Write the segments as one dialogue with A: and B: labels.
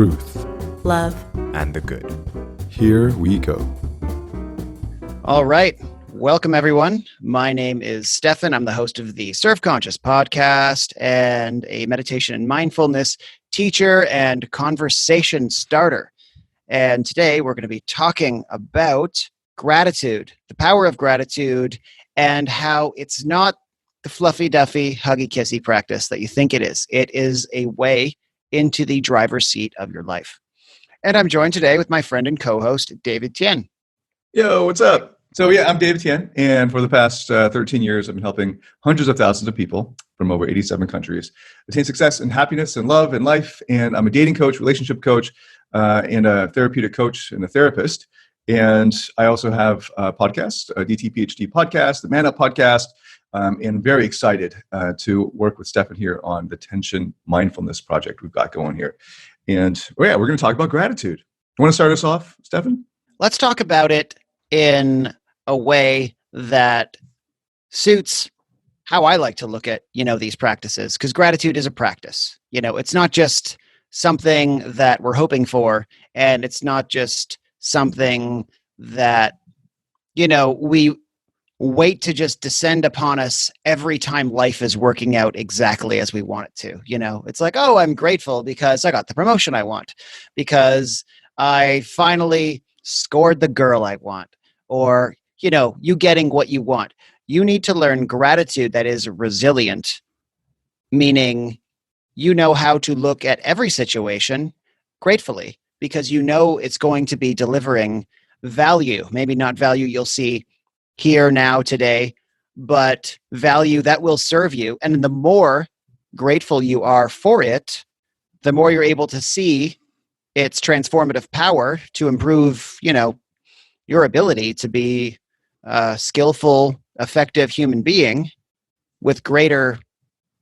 A: truth,
B: love,
C: and the good.
A: Here we go.
D: All right. Welcome, everyone. My name is Stefan. I'm the host of the Self-Conscious Podcast and a meditation and mindfulness teacher and conversation starter. And today we're going to be talking about gratitude, the power of gratitude, and how it's not the fluffy-duffy, huggy-kissy practice that you think it is. It is a way into the driver's seat of your life. And I'm joined today with my friend and co-host, David Tian.
E: Yo, what's up? So I'm David Tian, and for the past 13 years, I've been helping hundreds of thousands of people from over 87 countries attain success and happiness and love and life. And I'm a dating coach, relationship coach, and a therapeutic coach and a therapist. And I also have a podcast, a DTPHD Podcast, the Man Up Podcast, and very excited to work with Stefan here on the Tension Mindfulness project we've got going here. And we're going to talk about gratitude. You want to start us off, Stefan?
D: Let's talk about it in a way that suits how I like to look at, these practices, because gratitude is a practice. It's not just something that we're hoping for, and it's not just something that, we wait to just descend upon us every time life is working out exactly as we want it to. It's like, oh, I'm grateful because I got the promotion I want, because I finally scored the girl I want, or, you getting what you want. You need to learn gratitude that is resilient, meaning you know how to look at every situation gratefully, because it's going to be delivering value. Maybe not value you'll see here, now, today, but value that will serve you. And the more grateful you are for it, the more you're able to see its transformative power to improve, your ability to be a skillful, effective human being with greater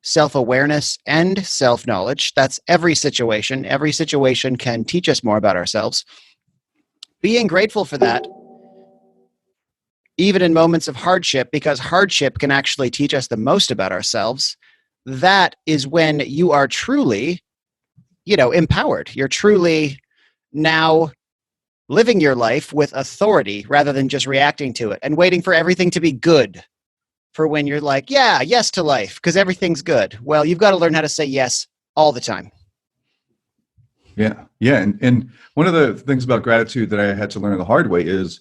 D: self-awareness and self-knowledge. That's every situation. Every situation can teach us more about ourselves. Being grateful for that, even in moments of hardship, because hardship can actually teach us the most about ourselves, that is when you are truly, empowered. You're truly now living your life with authority rather than just reacting to it and waiting for everything to be good for when you're like, yes to life, because everything's good. Well, you've got to learn how to say yes all the time.
E: Yeah. And one of the things about gratitude that I had to learn the hard way is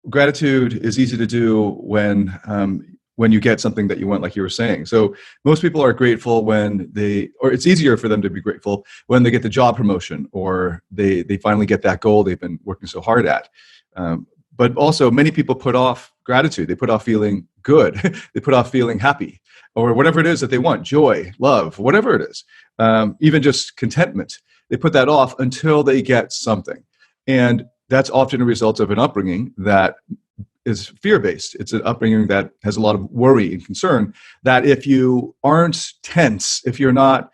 E: gratitude is easy to do when you get something that you want, like you were saying. So most people are grateful or it's easier for them to be grateful when they get the job promotion, or they finally get that goal they've been working so hard at. But also many people put off gratitude. They put off feeling good. They put off feeling happy, or whatever it is that they want, joy, love, whatever it is, even just contentment. They put that off until they get something. And that's often a result of an upbringing that is fear-based. It's an upbringing that has a lot of worry and concern, that if you aren't tense, if you're not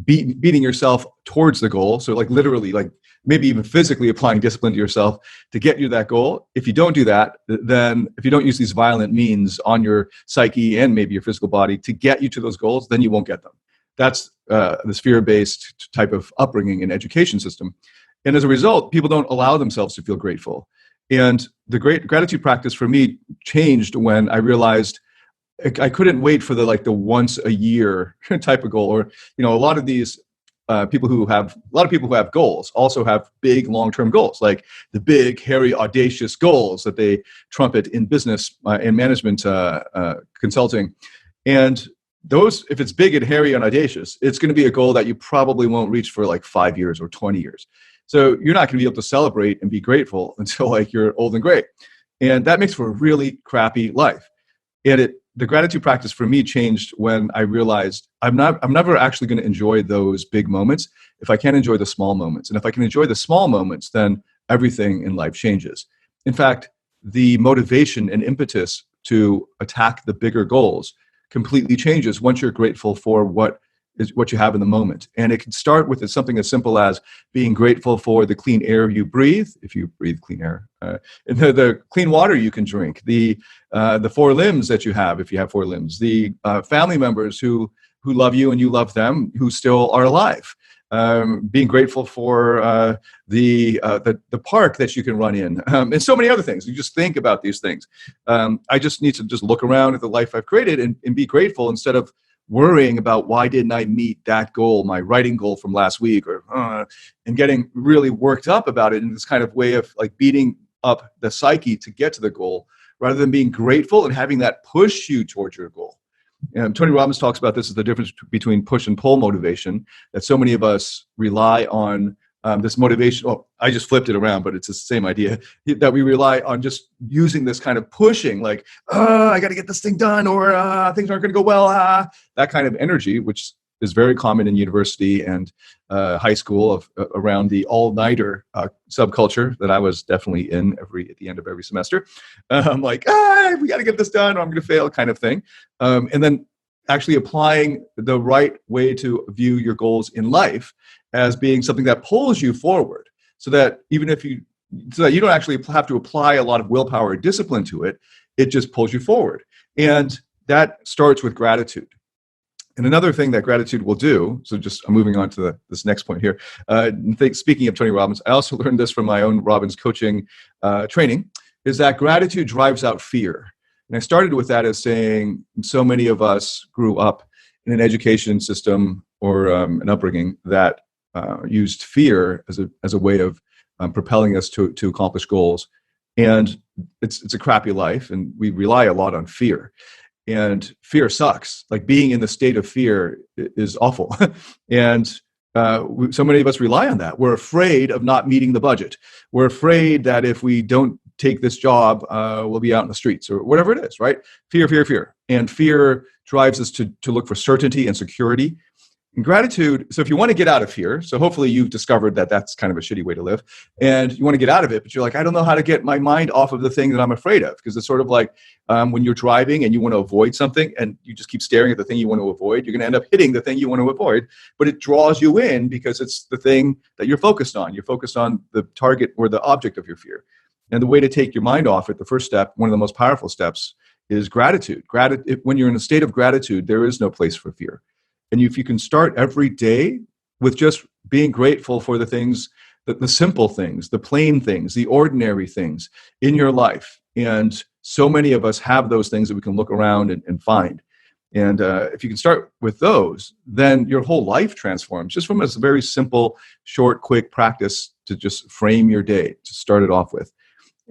E: beating yourself towards the goal, so like literally, like maybe even physically applying discipline to yourself to get you that goal, if you don't do that, then if you don't use these violent means on your psyche and maybe your physical body to get you to those goals, then you won't get them. That's this fear-based type of upbringing and education system. And as a result, people don't allow themselves to feel grateful. And the great gratitude practice for me changed when I realized I couldn't wait for the once a year type of goal. Or, a lot of these people who have goals also have big long-term goals, like the big, hairy, audacious goals that they trumpet in business and management consulting. And those, if it's big and hairy and audacious, it's going to be a goal that you probably won't reach for like 5 years or 20 years. So you're not going to be able to celebrate and be grateful until you're old and gray. And that makes for a really crappy life. And the gratitude practice for me changed when I realized I'm never actually going to enjoy those big moments if I can't enjoy the small moments. And if I can enjoy the small moments, then everything in life changes. In fact, the motivation and impetus to attack the bigger goals completely changes once you're grateful for what you have in the moment. And it can start with something as simple as being grateful for the clean air you breathe, if you breathe clean air, and the clean water you can drink, the 4 limbs that you have, if you have 4 limbs, the family members who love you and you love them, who still are alive. being grateful for the park that you can run in, and so many other things. You just think about these things. I just need to just look around at the life I've created and be grateful instead of worrying about why didn't I meet that goal, my writing goal from last week, or and getting really worked up about it in this kind of way of like beating up the psyche to get to the goal, rather than being grateful and having that push you towards your goal. And Tony Robbins talks about this as the difference between push and pull motivation, that so many of us rely on this motivation. Well, I just flipped it around, but it's the same idea, that we rely on just using this kind of pushing, like, I got to get this thing done, or things aren't going to go well, that kind of energy, which is very common in university and high school around the all-nighter subculture that I was definitely in at the end of every semester. I'm like, we got to get this done or I'm going to fail, kind of thing. And then actually applying the right way to view your goals in life as being something that pulls you forward, so that you don't actually have to apply a lot of willpower or discipline to it. It just pulls you forward. And that starts with gratitude. And another thing that gratitude will do, so just I'm moving on to this next point here. Speaking of Tony Robbins, I also learned this from my own Robbins coaching training, is that gratitude drives out fear. And I started with that as saying so many of us grew up in an education system or an upbringing that used fear as a way of propelling us to accomplish goals. And it's a crappy life, and we rely a lot on fear. And fear sucks. Like, being in the state of fear is awful. And so many of us rely on that. We're afraid of not meeting the budget. We're afraid that if we don't take this job, we'll be out in the streets, or whatever it is, right? Fear, fear, fear. And fear drives us to look for certainty and security. And gratitude, so if you want to get out of fear, so hopefully you've discovered that that's kind of a shitty way to live, and you want to get out of it, but you're like, I don't know how to get my mind off of the thing that I'm afraid of, because it's sort of like when you're driving and you want to avoid something and you just keep staring at the thing you want to avoid, you're going to end up hitting the thing you want to avoid, but it draws you in because it's the thing that you're focused on. You're focused on the target or the object of your fear. And the way to take your mind off it, the first step, one of the most powerful steps, is gratitude. When you're in a state of gratitude, there is no place for fear. And if you can start every day with just being grateful for the things, the simple things, the plain things, the ordinary things in your life. And so many of us have those things that we can look around and find. And if you can start with those, then your whole life transforms, just from a very simple, short, quick practice to just frame your day, to start it off with.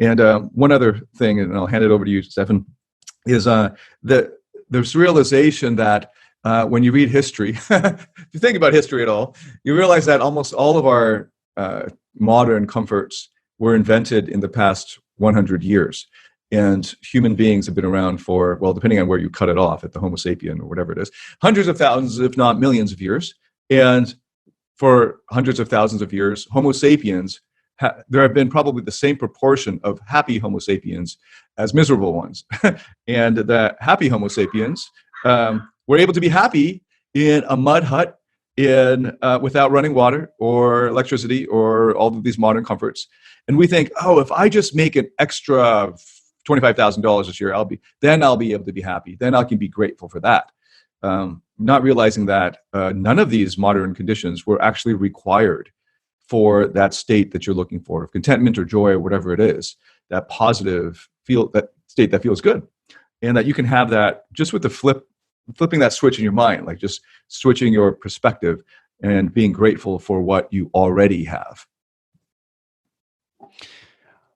E: And one other thing, and I'll hand it over to you, Stefan, is there's realization that when you read history, if you think about history at all, you realize that almost all of our modern comforts were invented in the past 100 years. And human beings have been around for, well, depending on where you cut it off, at the Homo sapien or whatever it is, hundreds of thousands, if not millions of years. And for hundreds of thousands of years, Homo sapiens, there have been probably the same proportion of happy Homo sapiens as miserable ones. And the happy Homo sapiens were able to be happy in a mud hut without running water or electricity or all of these modern comforts. And we think, if I just make an extra $25,000 this year, I'll be able to be happy. Then I can be grateful for that. Not realizing that none of these modern conditions were actually required for that state that you're looking for, of contentment or joy or whatever it is, that positive that state that feels good. And that you can have that just with the flipping that switch in your mind, like just switching your perspective and being grateful for what you already have.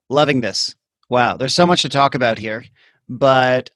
D: Loving this. Wow, there's so much to talk about here. But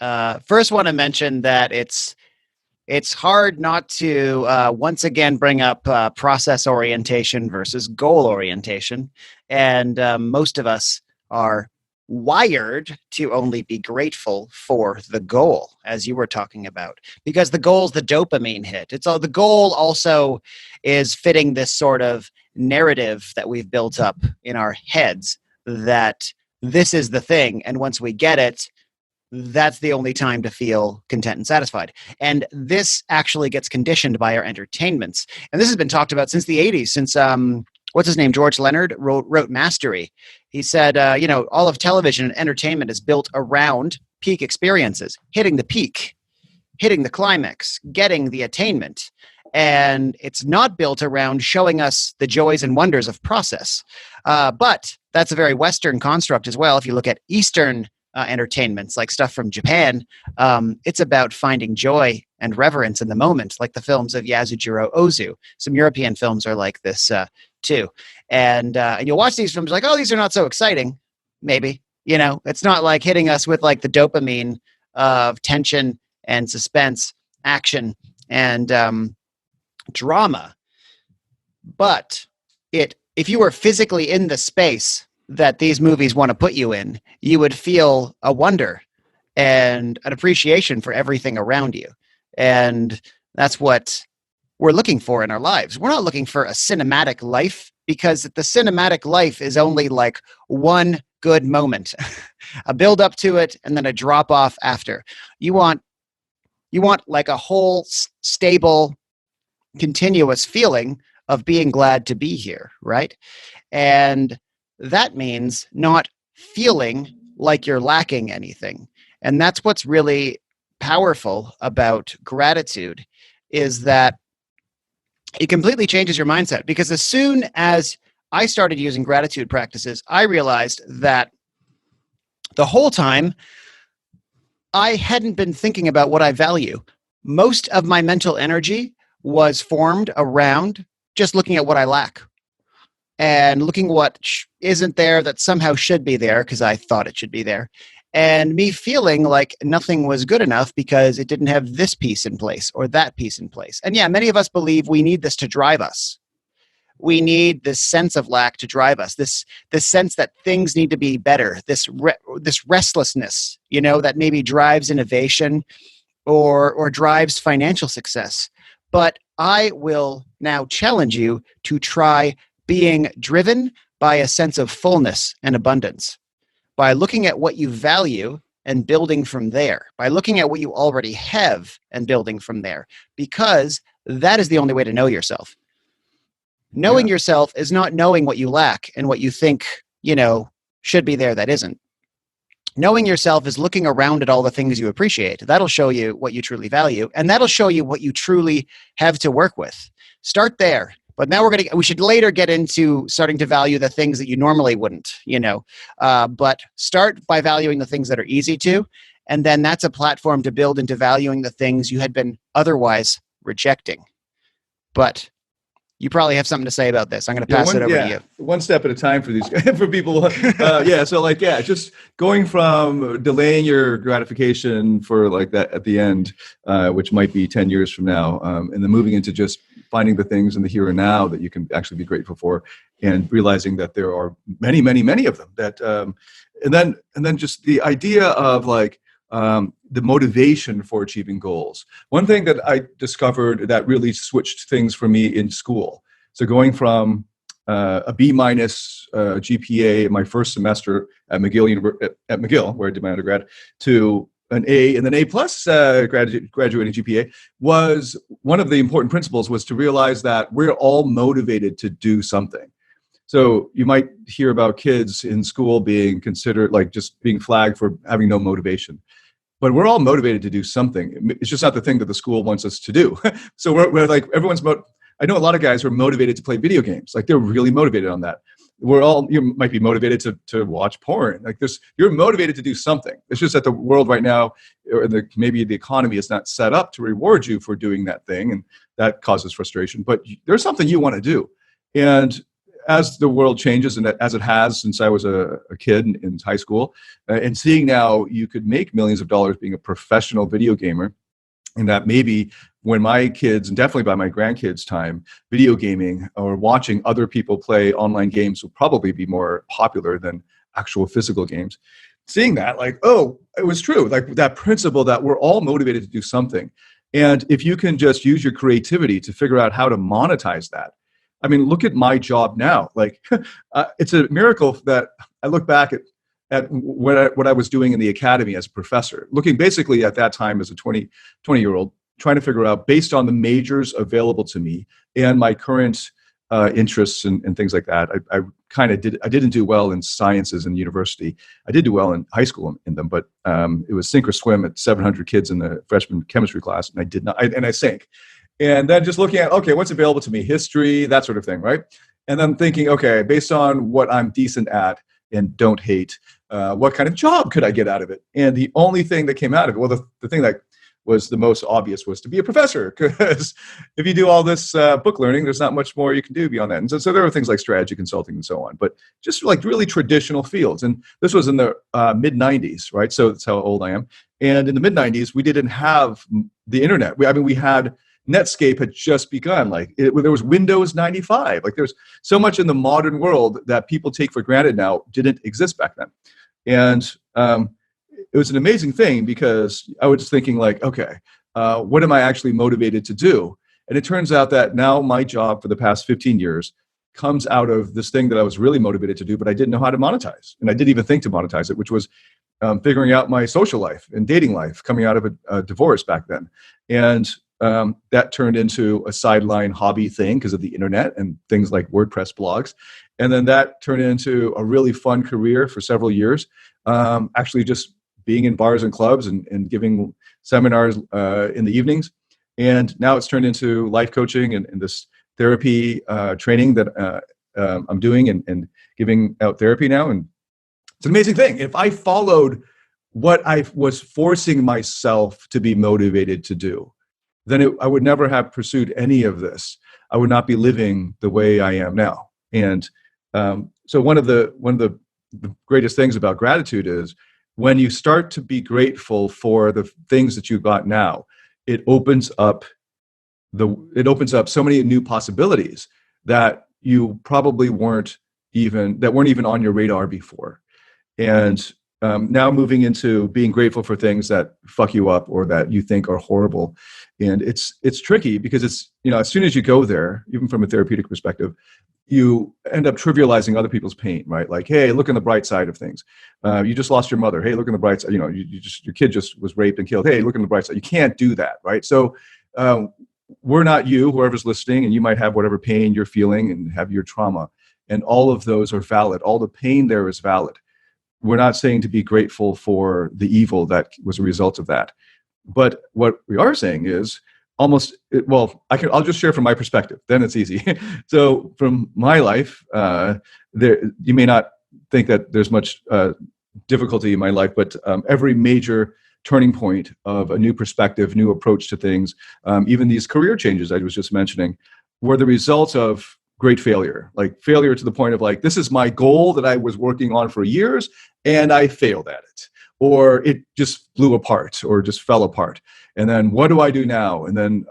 D: first want to mention that it's hard not to once again bring up process orientation versus goal orientation. And most of us are wired to only be grateful for the goal, as you were talking about, because the goal is the dopamine hit. The goal also is fitting this sort of narrative that we've built up in our heads that this is the thing, and once we get it, that's the only time to feel content and satisfied. And this actually gets conditioned by our entertainments. And this has been talked about since the 80s, since what's his name? George Leonard wrote Mastery. He said, all of television and entertainment is built around peak experiences, hitting the peak, hitting the climax, getting the attainment. And it's not built around showing us the joys and wonders of process. But that's a very Western construct as well. If you look at Eastern entertainments, like stuff from Japan, it's about finding joy and reverence in the moment, like the films of Yasujiro Ozu. Some European films are like this too. And you'll watch these films like, oh, these are not so exciting. Maybe, it's not like hitting us with like the dopamine of tension and suspense, action, and drama. But if you were physically in the space that these movies want to put you in, you would feel a wonder and an appreciation for everything around you. And that's what we're looking for in our lives. We're not looking for a cinematic life, because the cinematic life is only like one good moment, a build up to it, and then a drop off after. You want like a whole stable, continuous feeling of being glad to be here, right? And that means not feeling like you're lacking anything. And that's what's really powerful about gratitude, is that it completely changes your mindset. Because as soon as I started using gratitude practices, I realized that the whole time I hadn't been thinking about what I value. Most of my mental energy was formed around just looking at what I lack and looking what isn't there that somehow should be there because I thought it should be there. And me feeling like nothing was good enough because it didn't have this piece in place or that piece in place. And yeah, many of us believe we need this to drive us. We need this sense of lack to drive us, this sense that things need to be better, this restlessness, that maybe drives innovation or drives financial success. But I will now challenge you to try being driven by a sense of fullness and abundance, by looking at what you value and building from there, by looking at what you already have and building from there, because that is the only way to know yourself. Knowing yourself is not knowing what you lack and what you think, should be there that isn't. Knowing yourself is looking around at all the things you appreciate. That'll show you what you truly value, and that'll show you what you truly have to work with. Start there. But now we should later get into starting to value the things that you normally wouldn't, but start by valuing the things that are easy to, and then that's a platform to build into valuing the things you had been otherwise rejecting. But you probably have something to say about this. I'm going to pass it over to you.
E: One step at a time for these for people. Just going from delaying your gratification for like that at the end, which might be 10 years from now, and then moving into just finding the things in the here and now that you can actually be grateful for, and realizing that there are many, many, many of them. That and then just the idea of like the motivation for achieving goals. One thing that I discovered that really switched things for me in school. So going from a B- GPA in my first semester at McGill, where I did my undergrad, to an A and then A plus graduating GPA, was one of the important principles was to realize that we're all motivated to do something. So you might hear about kids in school being considered like just being flagged for having no motivation. But we're all motivated to do something. It's just not the thing that the school wants us to do. So we're like, I know a lot of guys who are motivated to play video games. Like they're really motivated on that. You might be motivated to watch porn. Like you're motivated to do something. It's just that the world right now, or maybe the economy is not set up to reward you for doing that thing. And that causes frustration. But there's something you want to do. And as the world changes, and as it has since I was a kid in high school, and seeing now you could make millions of dollars being a professional video gamer, and that maybe when my kids, and definitely by my grandkids' time, video gaming or watching other people play online games will probably be more popular than actual physical games. Seeing that, like, oh, it was true. Like that principle that we're all motivated to do something. And if you can just use your creativity to figure out how to monetize that. I mean, look at my job now. Like, it's a miracle that I look back at what I was doing in the academy as a professor, looking basically at that time as a 20-year-old, trying to figure out, based on the majors available to me and my current interests and things like that. I didn't do well in sciences in university. I did do well in high school in them, but it was sink or swim at 700 kids in the freshman chemistry class, and I did not, and I sank. And then just looking at, okay, what's available to me, history, that sort of thing, right? And then thinking, okay, based on what I'm decent at and don't hate, what kind of job could I get out of it? And the only thing that came out of it, well, the thing that was the most obvious was to be a professor, because if you do all this book learning, there's not much more you can do beyond that. And so there are things like strategy consulting and so on, but just like really traditional fields. And this was in the mid 90s, right? So that's how old I am. And in the mid 90s, we didn't have the internet. We had Netscape had just begun. There was Windows 95. Like there's so much in the modern world that people take for granted now didn't exist back then. And it was an amazing thing, because I was thinking like, okay, what am I actually motivated to do? And it turns out that now my job for the past 15 years comes out of this thing that I was really motivated to do, but I didn't know how to monetize. And I didn't even think to monetize it, which was figuring out my social life and dating life coming out of a divorce back then. And that turned into a sideline hobby thing because of the internet and things like WordPress blogs. And then that turned into a really fun career for several years, actually just being in bars and clubs and giving seminars in the evenings. And now it's turned into life coaching and this therapy training that I'm doing and giving out therapy now. And it's an amazing thing. If I followed what I was forcing myself to be motivated to do, then I would never have pursued any of this. I would not be living the way I am now. And so one of the greatest things about gratitude is when you start to be grateful for the things that you've got now, it opens up so many new possibilities that you probably weren't even on your radar before. And now moving into being grateful for things that fuck you up or that you think are horrible. And it's tricky because it's, as soon as you go there, even from a therapeutic perspective, you end up trivializing other people's pain, right? Like, hey, look on the bright side of things. You just lost your mother. Hey, look on the bright side. Your kid just was raped and killed. Hey, look on the bright side. You can't do that, right? So we're not you, whoever's listening, and you might have whatever pain you're feeling and have your trauma. And all of those are valid. All the pain there is valid. We're not saying to be grateful for the evil that was a result of that. But what we are saying is I'll just share from my perspective. Then it's easy. So from my life, you may not think that there's much difficulty in my life, but every major turning point of a new perspective, new approach to things, even these career changes I was just mentioning, were the results of great failure. Like failure to the point of like, this is my goal that I was working on for years and I failed at it, or it just blew apart or just fell apart. And then what do I do now? And then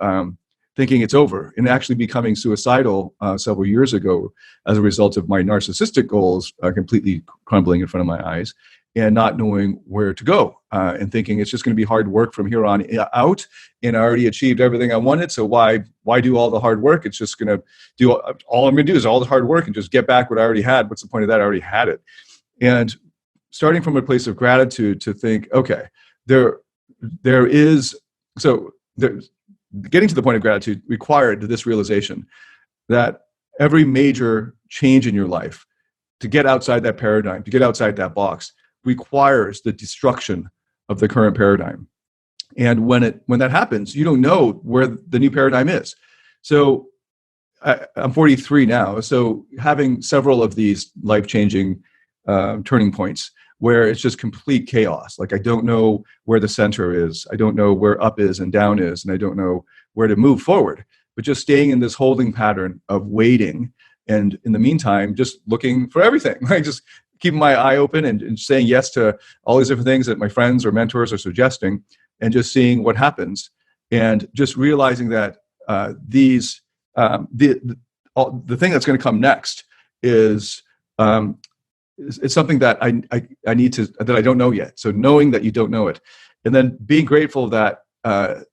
E: thinking it's over and actually becoming suicidal several years ago as a result of my narcissistic goals completely crumbling in front of my eyes and not knowing where to go and thinking it's just going to be hard work from here on out. And I already achieved everything I wanted. So why do all the hard work? It's just going to do all I'm going to do is all the hard work and just get back what I already had. What's the point of that? I already had it. And starting from a place of gratitude to think, okay, getting to the point of gratitude required this realization that every major change in your life, to get outside that paradigm, to get outside that box, requires the destruction of the current paradigm. And when that happens, you don't know where the new paradigm is. So I'm 43 now. So having several of these life-changing turning points where it's just complete chaos. Like I don't know where the center is. I don't know where up is and down is. And I don't know where to move forward. But just staying in this holding pattern of waiting. And in the meantime, just looking for everything. Like just keeping my eye open and saying yes to all these different things that my friends or mentors are suggesting and just seeing what happens. And just realizing that the thing that's going to come next is it's something that I need to, that I don't know yet. So knowing that you don't know it, and then being grateful that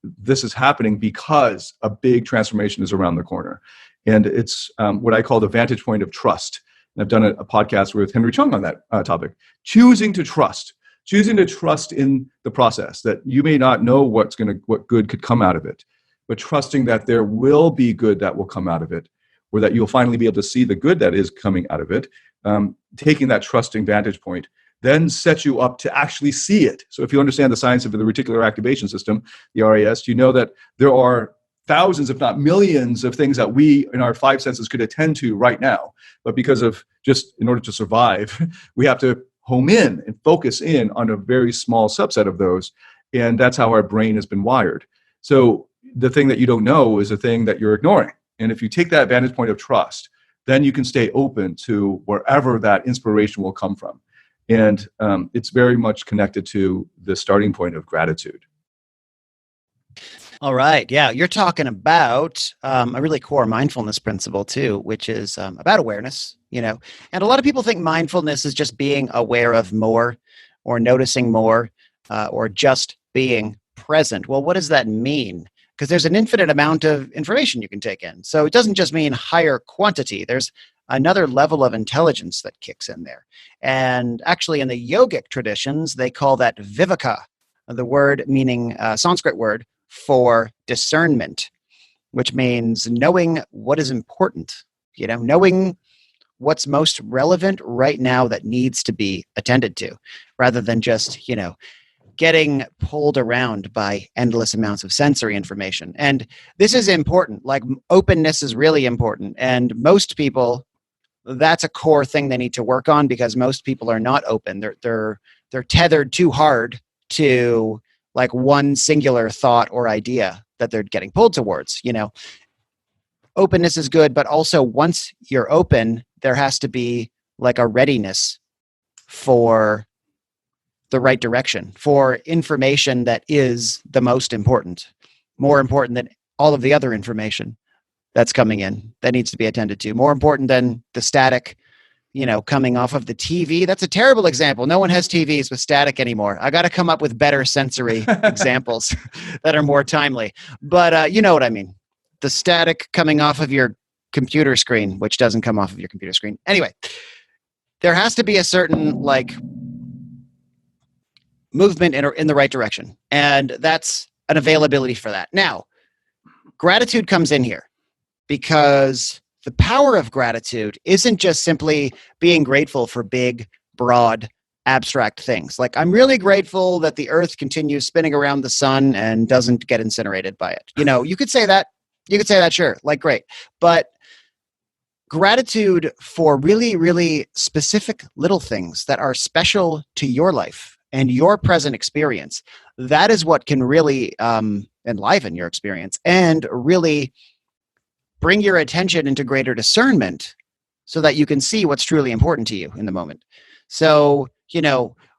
E: this is happening because a big transformation is around the corner. And it's what I call the vantage point of trust. And I've done a podcast with Henry Chung on that topic. Choosing to trust in the process, that you may not know what good could come out of it, but trusting that there will be good that will come out of it, or that you'll finally be able to see the good that is coming out of it. Taking that trusting vantage point then sets you up to actually see it. So if you understand the science of the reticular activation system, the RAS, you know that there are thousands, if not millions, of things that we in our five senses could attend to right now. But because of just in order to survive, we have to home in and focus in on a very small subset of those. And that's how our brain has been wired. So the thing that you don't know is the thing that you're ignoring. And if you take that vantage point of trust, then you can stay open to wherever that inspiration will come from. And it's very much connected to the starting point of gratitude.
D: All right. Yeah. You're talking about a really core mindfulness principle too, which is about awareness, and a lot of people think mindfulness is just being aware of more or noticing more or just being present. Well, what does that mean? Because there's an infinite amount of information you can take in. So it doesn't just mean higher quantity. There's another level of intelligence that kicks in there. And actually in the yogic traditions, they call that viveka, the word meaning Sanskrit word for discernment, which means knowing what is important, knowing what's most relevant right now that needs to be attended to, rather than just, getting pulled around by endless amounts of sensory information. And this is important. Like openness is really important. And most people, that's a core thing they need to work on, because most people are not open. They're tethered too hard to like one singular thought or idea that they're getting pulled towards. Openness is good, but also once you're open, there has to be like a readiness for the right direction, for information that is the most important, more important than all of the other information that's coming in that needs to be attended to, more important than the static, coming off of the TV. That's a terrible example. No one has TVs with static anymore. I got to come up with better sensory examples that are more timely. But you know what I mean. The static coming off of your computer screen, which doesn't come off of your computer screen. Anyway, there has to be a certain movement in the right direction. And that's an availability for that. Now, gratitude comes in here because the power of gratitude isn't just simply being grateful for big, broad, abstract things. Like, I'm really grateful that the earth continues spinning around the sun and doesn't get incinerated by it. You could say that. You could say that, sure. Like, great. But gratitude for really, really specific little things that are special to your life and your present experience, that is what can really enliven your experience and really bring your attention into greater discernment so that you can see what's truly important to you in the moment. So,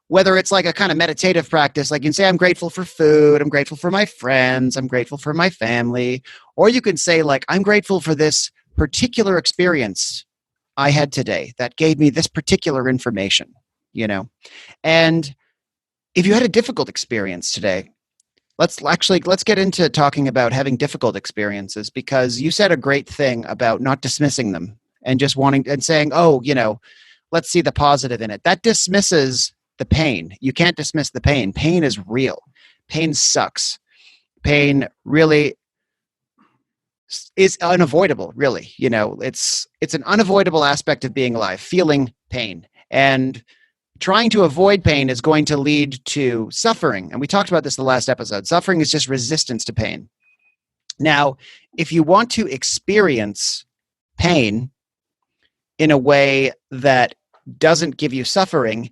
D: whether it's like a kind of meditative practice, like you can say, I'm grateful for food, I'm grateful for my friends, I'm grateful for my family, or you can say like, I'm grateful for this particular experience I had today that gave me this particular information, And if you had a difficult experience today, let's get into talking about having difficult experiences, because you said a great thing about not dismissing them and just wanting and saying, oh, let's see the positive in it. That dismisses the pain. You can't dismiss the pain. Pain is real. Pain sucks. Pain really is unavoidable, really. It's an unavoidable aspect of being alive, feeling pain. And trying to avoid pain is going to lead to suffering. And we talked about this in the last episode. Suffering is just resistance to pain. Now, if you want to experience pain in a way that doesn't give you suffering,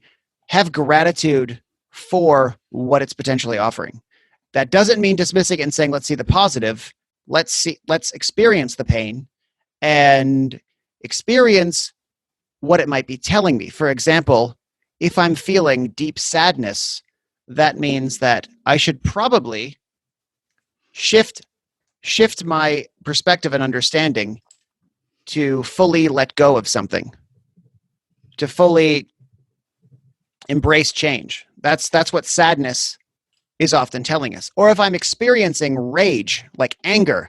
D: have gratitude for what it's potentially offering. That doesn't mean dismissing it and saying, let's see the positive. Let's experience the pain and experience what it might be telling me. For example, if I'm feeling deep sadness, that means that I should probably shift my perspective and understanding to fully let go of something, to fully embrace change. That's what sadness is often telling us. Or if I'm experiencing rage, like anger,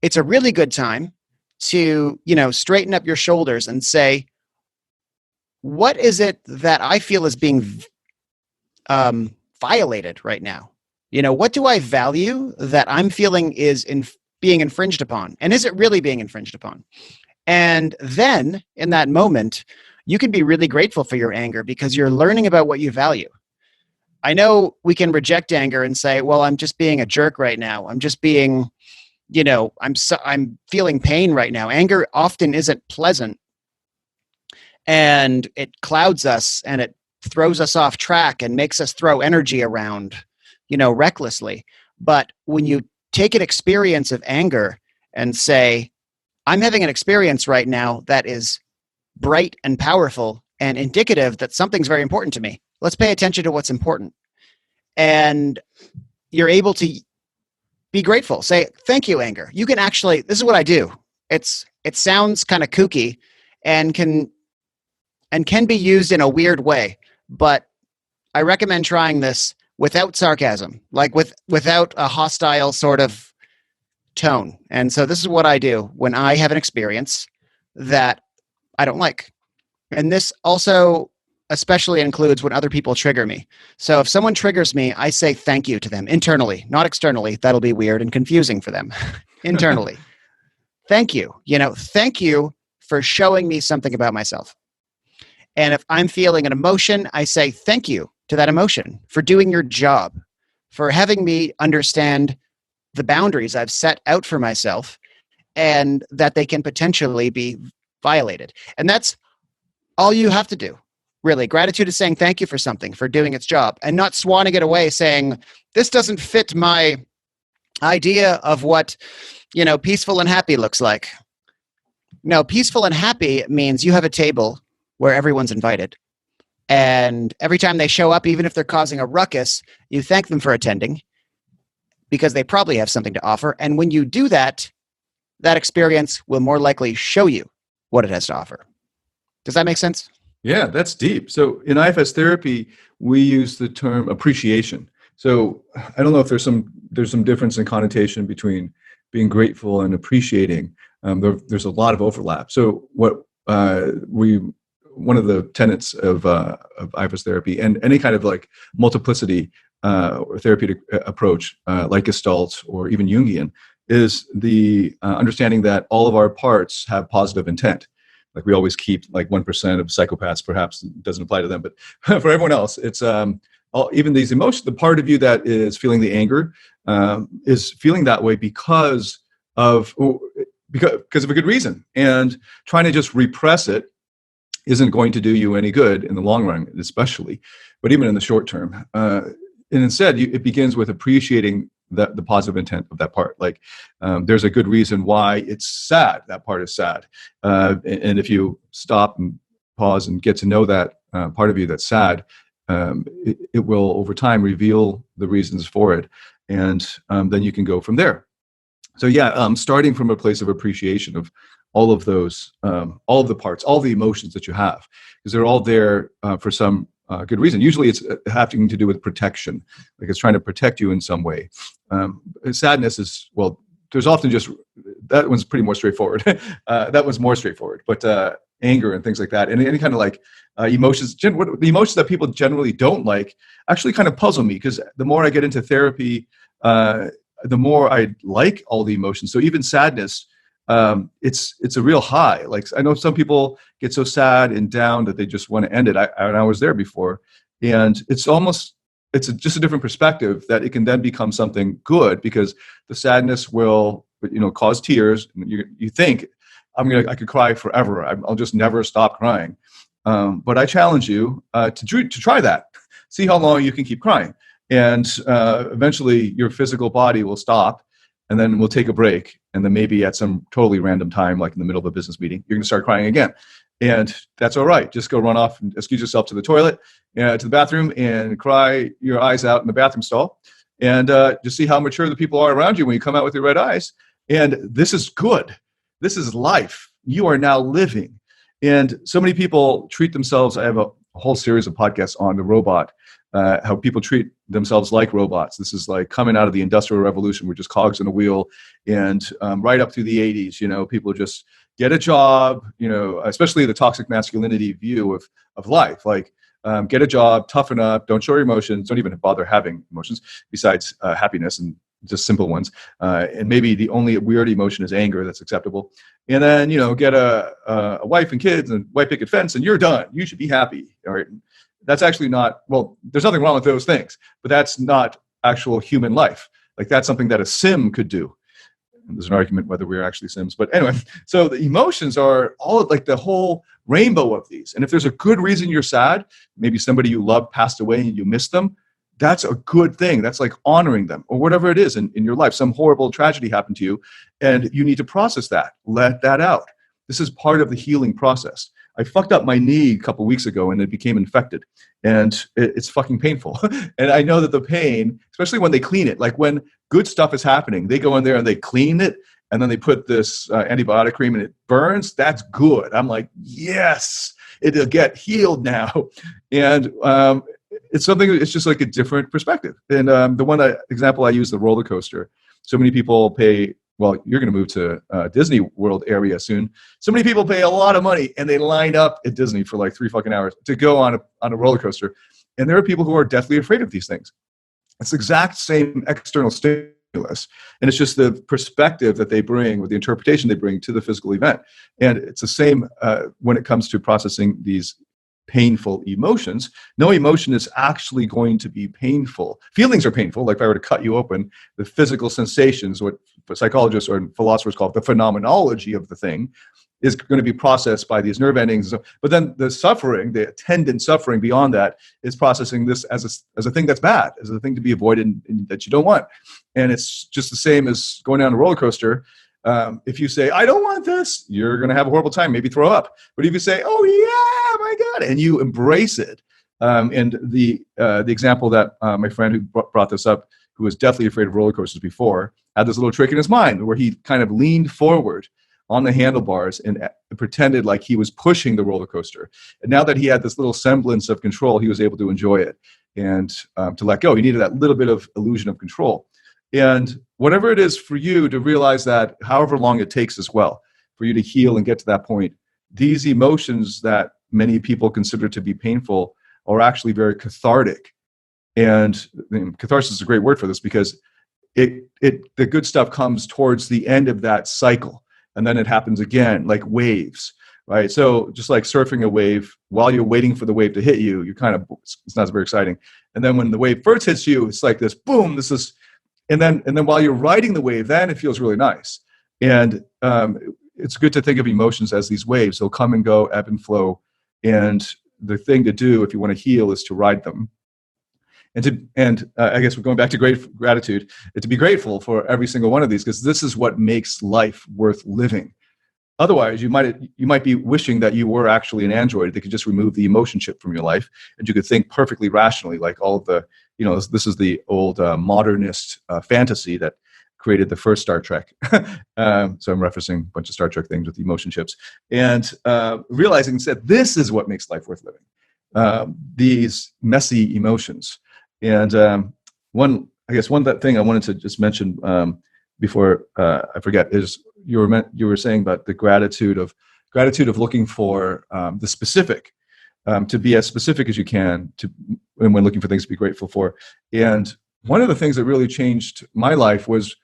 D: it's a really good time to, straighten up your shoulders and say, what is it that I feel is being violated right now? What do I value that I'm feeling is being infringed upon? And is it really being infringed upon? And then in that moment, you can be really grateful for your anger because you're learning about what you value. I know we can reject anger and say, well, I'm just being a jerk right now. I'm just being, I'm feeling pain right now. Anger often isn't pleasant, and it clouds us and it throws us off track and makes us throw energy around, recklessly. But when you take an experience of anger and say, I'm having an experience right now that is bright and powerful and indicative that something's very important to me. Let's pay attention to what's important. And you're able to be grateful. Say, thank you, anger. You can actually, this is what I do. It sounds kind of kooky and can be used in a weird way, but I recommend trying this without sarcasm, like without a hostile sort of tone. And so this is what I do when I have an experience that I don't like. And this also especially includes when other people trigger me. So if someone triggers me, I say thank you to them internally, not externally. That'll be weird and confusing for them. Internally. Thank you. Thank you for showing me something about myself. And if I'm feeling an emotion, I say thank you to that emotion for doing your job, for having me understand the boundaries I've set out for myself and that they can potentially be violated. And that's all you have to do. Really, gratitude is saying thank you for something, for doing its job, and not swanning it away saying, this doesn't fit my idea of what, peaceful and happy looks like. No, peaceful and happy means you have a table where everyone's invited. And every time they show up, even if they're causing a ruckus, you thank them for attending because they probably have something to offer. And when you do that, that experience will more likely show you what it has to offer. Does that make sense?
E: Yeah, that's deep. So in IFS therapy, we use the term appreciation. So I don't know if there's some difference in connotation between being grateful and appreciating. There's a lot of overlap. So one of the tenets of IFS therapy and any kind of like multiplicity or therapeutic approach, like Gestalt or even Jungian, is the understanding that all of our parts have positive intent. Like we always keep like 1% of psychopaths, perhaps it doesn't apply to them, but for everyone else, it's even these emotions. The part of you that is feeling the anger is feeling that way because of a good reason, and trying to just repress it isn't going to do you any good in the long run, especially, but even in the short term. And instead, it begins with appreciating the positive intent of that part. Like there's a good reason why it's sad. That part is sad. And if you stop and pause and get to know that part of you that's sad, it will over time reveal the reasons for it. And then you can go from there. So yeah, starting from a place of appreciation of all of those, all of the parts, all the emotions that you have, because they're all there for some good reason. Usually it's having to do with protection, like it's trying to protect you in some way. Sadness is, well, there's often just, that one's pretty more straightforward. That one's more straightforward, but anger and things like that, and any kind of like emotions, the emotions that people generally don't like actually kind of puzzle me, because the more I get into therapy, the more I like all the emotions. So even sadness, it's a real high. Like I know some people get so sad and down that they just want to end it. I was there before, and it's just a different perspective that it can then become something good, because the sadness will, cause tears. And you think I could cry forever. I'll just never stop crying. But I challenge you to try that. See how long you can keep crying, and eventually your physical body will stop. And then we'll take a break. And then maybe at some totally random time, like in the middle of a business meeting, you're going to start crying again. And that's all right. Just go run off and excuse yourself to the toilet, to the bathroom, and cry your eyes out in the bathroom stall. And just see how mature the people are around you when you come out with your red eyes. And this is good. This is life. You are now living. And so many people treat themselves. I have a whole series of podcasts on the robot, how people treat themselves like robots. This is like coming out of the Industrial Revolution. We're just cogs in a wheel. And right up through the 80s, people just get a job, especially the toxic masculinity view of life. Like, get a job, toughen up, don't show your emotions, don't even bother having emotions besides happiness and just simple ones. And maybe the only weird emotion is anger that's acceptable. And then, get a wife and kids and white picket fence, and you're done. You should be happy. All right. That's actually not, well, there's nothing wrong with those things, but that's not actual human life. Like that's something that a sim could do. And there's an argument whether we're actually Sims. But anyway, so the emotions are all like the whole rainbow of these. And if there's a good reason you're sad, maybe somebody you love passed away and you miss them, that's a good thing. That's like honoring them, or whatever it is in your life. Some horrible tragedy happened to you and you need to process that. Let that out. This is part of the healing process. I fucked up my knee a couple weeks ago and it became infected, and it's fucking painful. And I know that the pain, especially when they clean it, like when good stuff is happening, they go in there and they clean it, and then they put this antibiotic cream and it burns. That's good. I'm like, yes, it'll get healed now. And it's something, it's just like a different perspective. And the example I use, the roller coaster. So many people pay, well, you're going to move to Disney World area soon. So many people pay a lot of money and they line up at Disney for like 3 fucking hours to go on a roller coaster. And there are people who are deathly afraid of these things. It's the exact same external stimulus. And it's just the perspective that they bring, or the interpretation they bring to the physical event. And it's the same when it comes to processing these painful emotions. No emotion is actually going to be painful. Feelings are painful. Like if I were to cut you open, the physical sensations, what psychologists or philosophers call the phenomenology of the thing, is going to be processed by these nerve endings. But then the suffering, the attendant suffering beyond that, is processing this as a thing that's bad, as a thing to be avoided and that you don't want. And it's just the same as going down a roller coaster. If you say, I don't want this, you're going to have a horrible time, maybe throw up. But if you say, oh yeah, my God, and you embrace it. And the example that my friend who brought this up, who was deathly afraid of roller coasters before, had this little trick in his mind where he kind of leaned forward on the handlebars and pretended like he was pushing the roller coaster. And now that he had this little semblance of control, he was able to enjoy it and to let go. He needed that little bit of illusion of control. And whatever it is for you to realize that, however long it takes as well, for you to heal and get to that point, these emotions that many people consider to be painful are actually very cathartic. And catharsis is a great word for this, because the good stuff comes towards the end of that cycle. And then it happens again, like waves, right? So just like surfing a wave, while you're waiting for the wave to hit you, it's not very exciting. And then when the wave first hits you, it's like this, boom, and then while you're riding the wave, then it feels really nice. And it's good to think of emotions as these waves. They'll come and go, ebb and flow. And the thing to do if you want to heal is to ride them. And I guess we're going back to gratitude, to be grateful for every single one of these, because this is what makes life worth living. Otherwise, you might be wishing that you were actually an android that could just remove the emotion chip from your life, and you could think perfectly rationally, like all of the, this is the old modernist fantasy that created the first Star Trek. So I'm referencing a bunch of Star Trek things with emotion chips, and realizing that this is what makes life worth living. These messy emotions. And one thing I wanted to just mention before I forget is you were saying about the gratitude of looking for the specific, to be as specific as you can and when looking for things to be grateful for. And one of the things that really changed my life was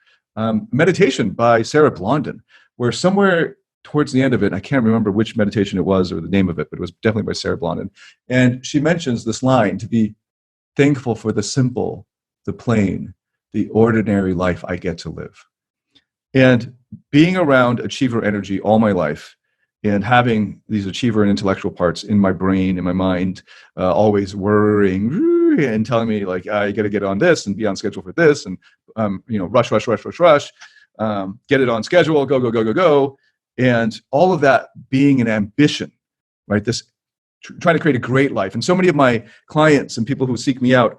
E: meditation by Sarah Blondin, where somewhere towards the end of it, I can't remember which meditation it was or the name of it, but it was definitely by Sarah Blondin. And she mentions this line, to be thankful for the simple, the plain, the ordinary life I get to live. And being around achiever energy all my life, and having these achiever and intellectual parts in my brain, in my mind, always worrying and telling me like, you got to get on this and be on schedule for this, and rush, get it on schedule, go. And all of that being an ambition, right? This trying to create a great life. And so many of my clients and people who seek me out,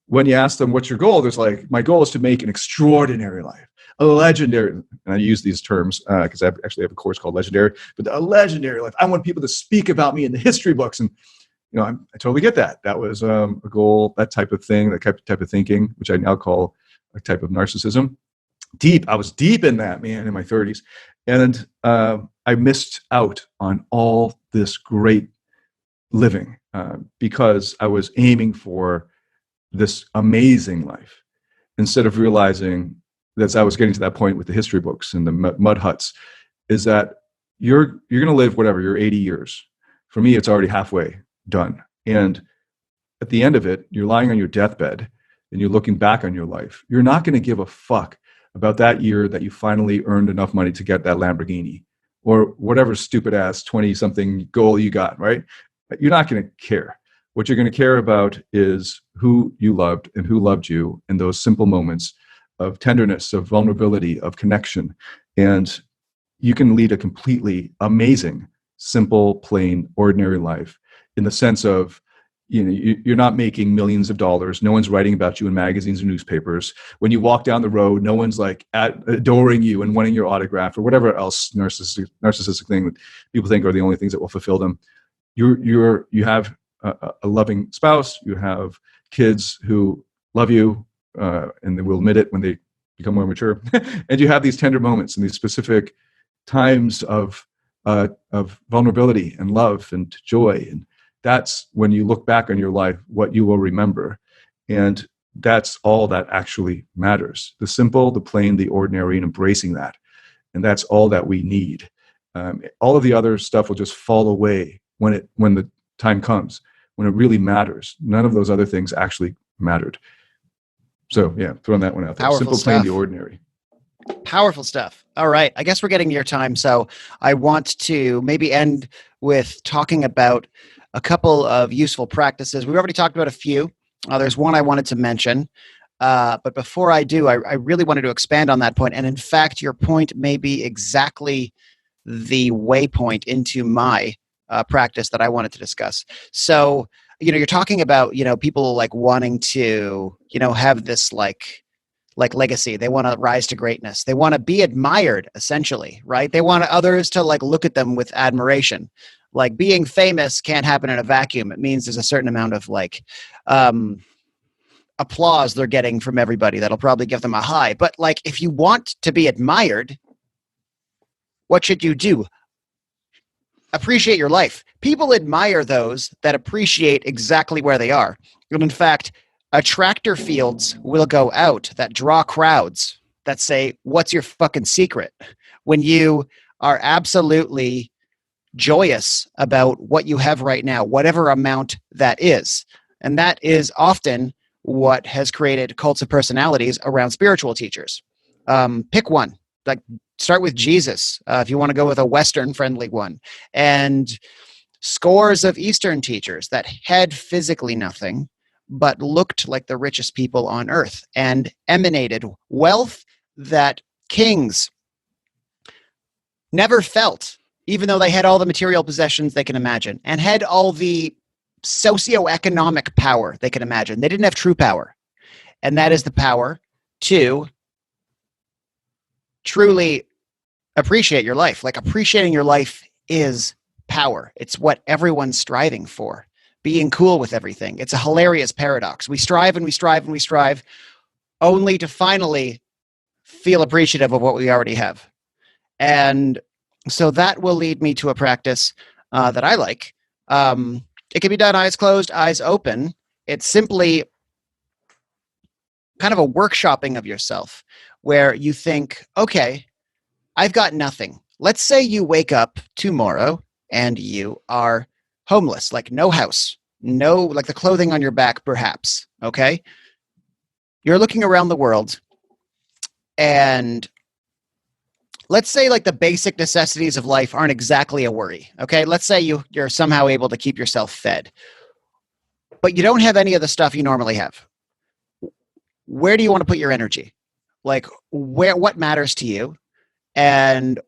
E: when you ask them, what's your goal? There's like, my goal is to make an extraordinary life, a legendary, and I use these terms because I actually have a course called Legendary, but a legendary life. I want people to speak about me in the history books. And, I totally get that. That was a goal, that type of thing, that type of thinking, which I now call a type of narcissism. I was deep in that, man, in my 30s. And I missed out on all this great living because I was aiming for this amazing life, instead of realizing that as I was getting to that point with the history books and the mud huts, is that you're going to live whatever, you're 80 years. For me, it's already halfway done. And at the end of it, you're lying on your deathbed and you're looking back on your life. You're not going to give a fuck about that year that you finally earned enough money to get that Lamborghini or whatever stupid ass 20 something goal you got, right? You're not going to care. What you're going to care about is who you loved and who loved you in those simple moments of tenderness, of vulnerability, of connection. And you can lead a completely amazing, simple, plain, ordinary life in the sense of, you're not making millions of dollars. No one's writing about you in magazines or newspapers. When you walk down the road, no one's like adoring you and wanting your autograph or whatever else narcissistic thing that people think are the only things that will fulfill them. You have a loving spouse. You have kids who love you, and they will admit it when they become more mature. And you have these tender moments and these specific times of vulnerability and love and joy. And that's when you look back on your life, what you will remember. And that's all that actually matters. The simple, the plain, the ordinary, and embracing that. And that's all that we need. All of the other stuff will just fall away when the time comes, when it really matters. None of those other things actually mattered. So yeah, throwing that one out there.
D: Powerful
E: Simple,
D: stuff.
E: plain, the ordinary.
D: Powerful stuff. All right. I guess we're getting near time. So I want to maybe end with talking about a couple of useful practices. We've already talked about a few. There's one I wanted to mention. But before I do, I really wanted to expand on that point. And in fact, your point may be exactly the waypoint into my practice that I wanted to discuss. So, you're talking about, people like wanting to, have this like legacy. They want to rise to greatness. They want to be admired, essentially, right? They want others to look at them with admiration. Like being famous can't happen in a vacuum. It means there's a certain amount of applause they're getting from everybody that'll probably give them a high. But if you want to be admired, what should you do? Appreciate your life. People admire those that appreciate exactly where they are. And in fact, attractor fields will go out that draw crowds that say, what's your fucking secret? When you are absolutely joyous about what you have right now, whatever amount that is. And that is often what has created cults of personalities around spiritual teachers. Pick one. Start with Jesus, if you want to go with a Western-friendly one. And scores of Eastern teachers that had physically nothing, but looked like the richest people on earth and emanated wealth that kings never felt, even though they had all the material possessions they can imagine and had all the socioeconomic power they can imagine. They didn't have true power. And that is the power to truly appreciate your life. Appreciating your life is power. It's what everyone's striving for. Being cool with everything. It's a hilarious paradox. We strive and we strive and we strive only to finally feel appreciative of what we already have. And so that will lead me to a practice that I like. It can be done eyes closed, eyes open. It's simply kind of a workshopping of yourself where you think, okay, I've got nothing. Let's say you wake up tomorrow and you are homeless, no house, no, the clothing on your back, perhaps. Okay. You're looking around the world and let's say the basic necessities of life aren't exactly a worry. Okay. Let's say you're somehow able to keep yourself fed, but you don't have any of the stuff you normally have. Where do you want to put your energy? What matters to you? And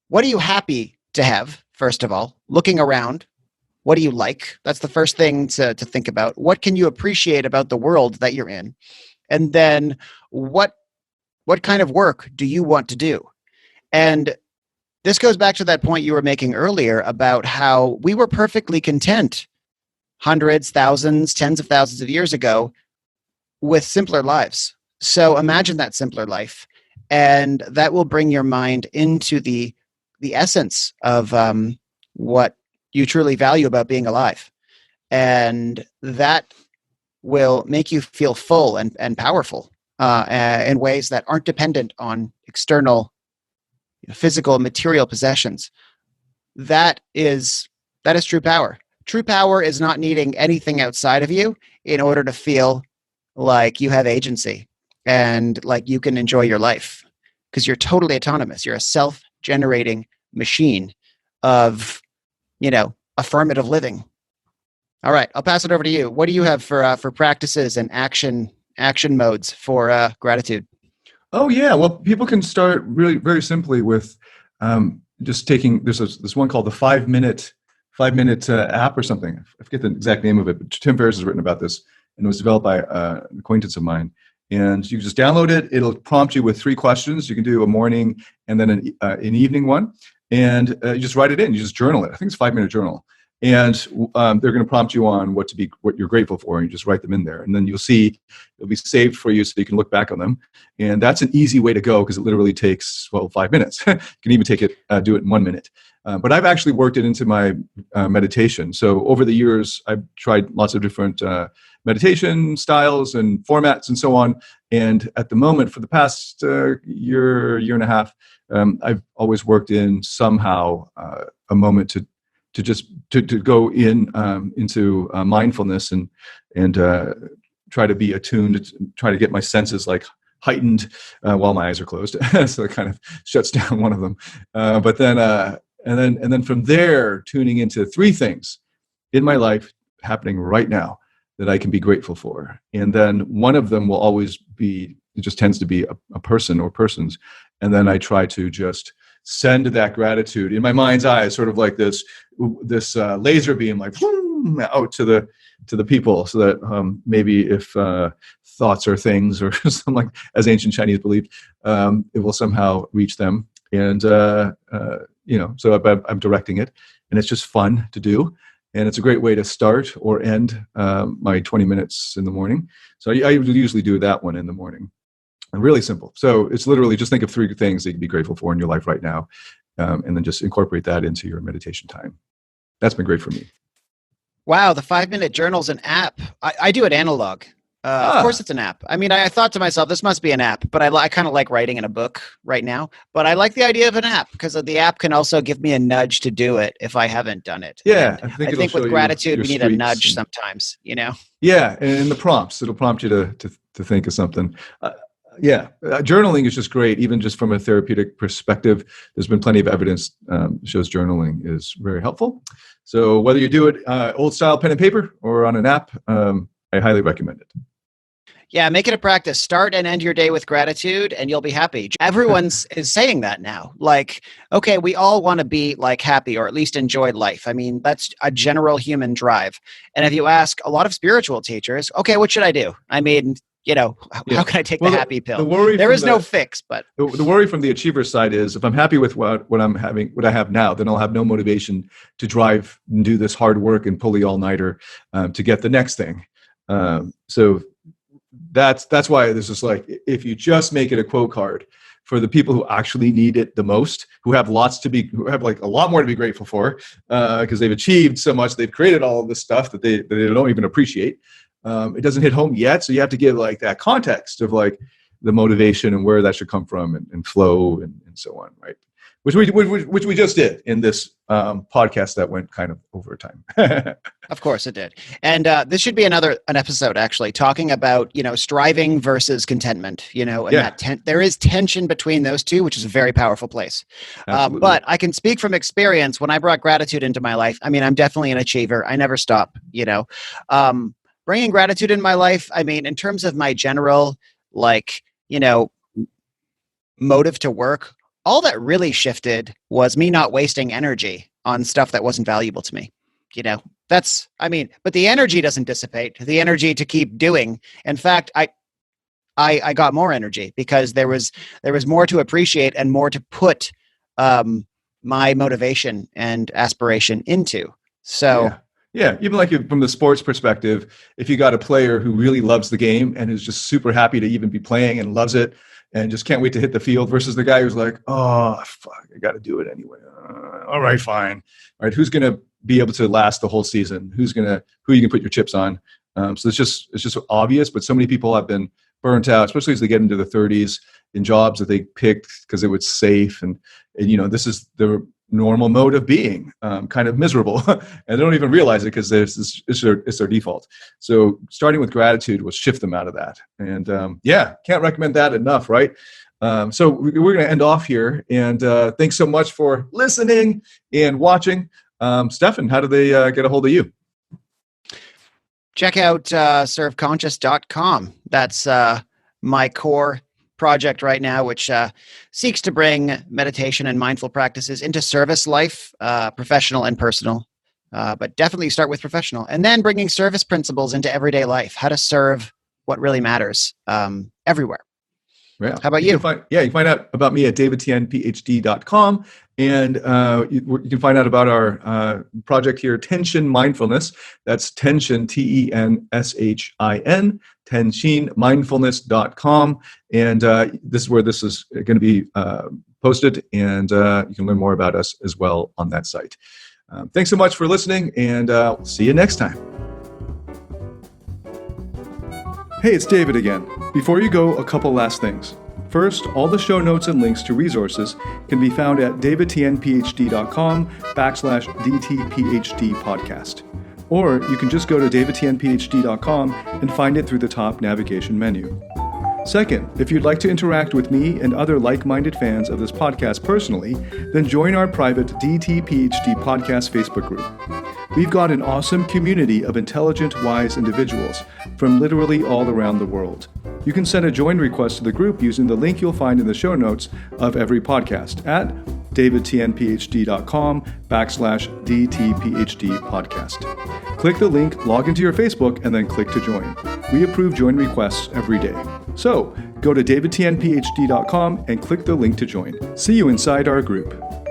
D: what are you happy to have, first of all? Looking around, what do you like? That's the first thing to think about. What can you appreciate about the world that you're in? And then what kind of work do you want to do? And this goes back to that point you were making earlier about how we were perfectly content hundreds, thousands, tens of thousands of years ago with simpler lives. So imagine that simpler life, and that will bring your mind into the essence of what you truly value about being alive. And that will make you feel full and powerful in ways that aren't dependent on external physical material possessions. That is true power. True power is not needing anything outside of you in order to feel like you have agency and like you can enjoy your life. because you're totally autonomous. You're a self-generating machine of, affirmative living. All right, I'll pass it over to you. What do you have for practices and action modes for gratitude?
E: Oh yeah, well, people can start really very simply with just taking. There's this one called the 5-minute app or something. I forget the exact name of it, but Tim Ferriss has written about this, and it was developed by an acquaintance of mine. And you just download it. It'll prompt you with 3 questions. You can do a morning and then an evening one, and you just write it in. You just journal it. I think it's a 5-minute journal. And they're going to prompt you on what you're grateful for, and you just write them in there. And then you'll see it'll be saved for you so you can look back on them. And that's an easy way to go because it literally takes 5 minutes. You can even do it in 1 minute. But I've actually worked it into my meditation. So over the years, I've tried lots of different meditation styles and formats and so on. And at the moment, for the past year and a half, I've always worked in somehow a moment to go into mindfulness and try to be attuned, try to get my senses like heightened while my eyes are closed. So it kind of shuts down one of them. But then and then from there, tuning into 3 things in my life happening right now that I can be grateful for. And then one of them will always be, it just tends to be a person or persons. And then I try to just send that gratitude in my mind's eye, sort of like this laser beam, like out to the people, so that maybe if thoughts are things or something like, as ancient Chinese believed, it will somehow reach them. And so I'm directing it, and it's just fun to do. And it's a great way to start or end my 20 minutes in the morning. So I usually do that one in the morning. And really simple. So it's literally just think of 3 things that you can be grateful for in your life right now, and then just incorporate that into your meditation time. That's been great for me.
D: Wow, the 5-minute journal's an app. I do it analog. Of course it's an app. I mean, I thought to myself, this must be an app, but I kind of like writing in a book right now. But I like the idea of an app because the app can also give me a nudge to do it if I haven't done it.
E: Yeah,
D: and I think with gratitude, we need a nudge sometimes,
E: Yeah, and the prompts, it'll prompt you to think of something. Journaling is just great, even just from a therapeutic perspective. There's been plenty of evidence shows journaling is very helpful. So whether you do it old style pen and paper or on an app, I highly recommend it.
D: Yeah, make it a practice. Start and end your day with gratitude and you'll be happy. Everyone's is saying that now. Like, okay, we all want to be like happy or at least enjoy life. I mean, that's a general human drive. And if you ask a lot of spiritual teachers, okay, what should I do? I mean, how can I take the happy pill? There is no fix, but
E: the worry from the achiever side is if I'm happy with what I have now, then I'll have no motivation to drive and do this hard work and pull the all-nighter to get the next thing. So that's why this is like, if you just make it a quote card for the people who actually need it the most, who have like a lot more to be grateful for, because they've achieved so much, they've created all of this stuff that they don't even appreciate. It doesn't hit home yet, so you have to give like that context of like the motivation and where that should come from and flow and so on, right? Which we just did in this podcast that went kind of over time.
D: Of course it did. And this should be an episode actually talking about, striving versus contentment, and there is tension between those two, which is a very powerful place. But I can speak from experience. When I brought gratitude into my life, I mean, I'm definitely an achiever. I never stop, bringing gratitude in my life. I mean, in terms of my general, motive to work, all that really shifted was me not wasting energy on stuff that wasn't valuable to me. But the energy doesn't dissipate. The energy to keep doing. In fact, I got more energy because there was more to appreciate and more to put my motivation and aspiration into. So
E: yeah, even like from the sports perspective, if you got a player who really loves the game and is just super happy to even be playing and loves it and just can't wait to hit the field versus the guy who's like, oh, fuck, I got to do it anyway. All right, fine. All right, who's going to be able to last the whole season? Who you can put your chips on? So it's just obvious, but so many people have been burnt out, especially as they get into the 30s in jobs that they picked because it was safe. And this is the normal mode of being, kind of miserable. And they don't even realize it because it's their default. So starting with gratitude will shift them out of that. And can't recommend that enough, right? So we're going to end off here. And thanks so much for listening and watching. Stefan, how do they get a hold of you?
D: Check out serveconscious.com. That's my core project right now, which seeks to bring meditation and mindful practices into service life, professional and personal. But definitely start with professional, and then bringing service principles into everyday life, how to serve what really matters everywhere.
E: Yeah.
D: How about you?
E: You can find out about me at davidtianphd.com. And you can find out about our project here, Tension Mindfulness. That's Tension, Tenshin, tenshinmindfulness.com. And this is where this is going to be posted. And you can learn more about us as well on that site. Thanks so much for listening, and we'll see you next time. Hey, it's David again. Before you go, a couple last things. First, all the show notes and links to resources can be found at davidtianphd.com/DTPHD Podcast. Or you can just go to davidtianphd.com and find it through the top navigation menu. Second, if you'd like to interact with me and other like-minded fans of this podcast personally, then join our private DTPHD Podcast Facebook group. We've got an awesome community of intelligent, wise individuals from literally all around the world. You can send a join request to the group using the link you'll find in the show notes of every podcast at davidtianphd.com/DTPHD Podcast. Click the link, log into your Facebook, and then click to join. We approve join requests every day. So go to davidtianphd.com and click the link to join. See you inside our group.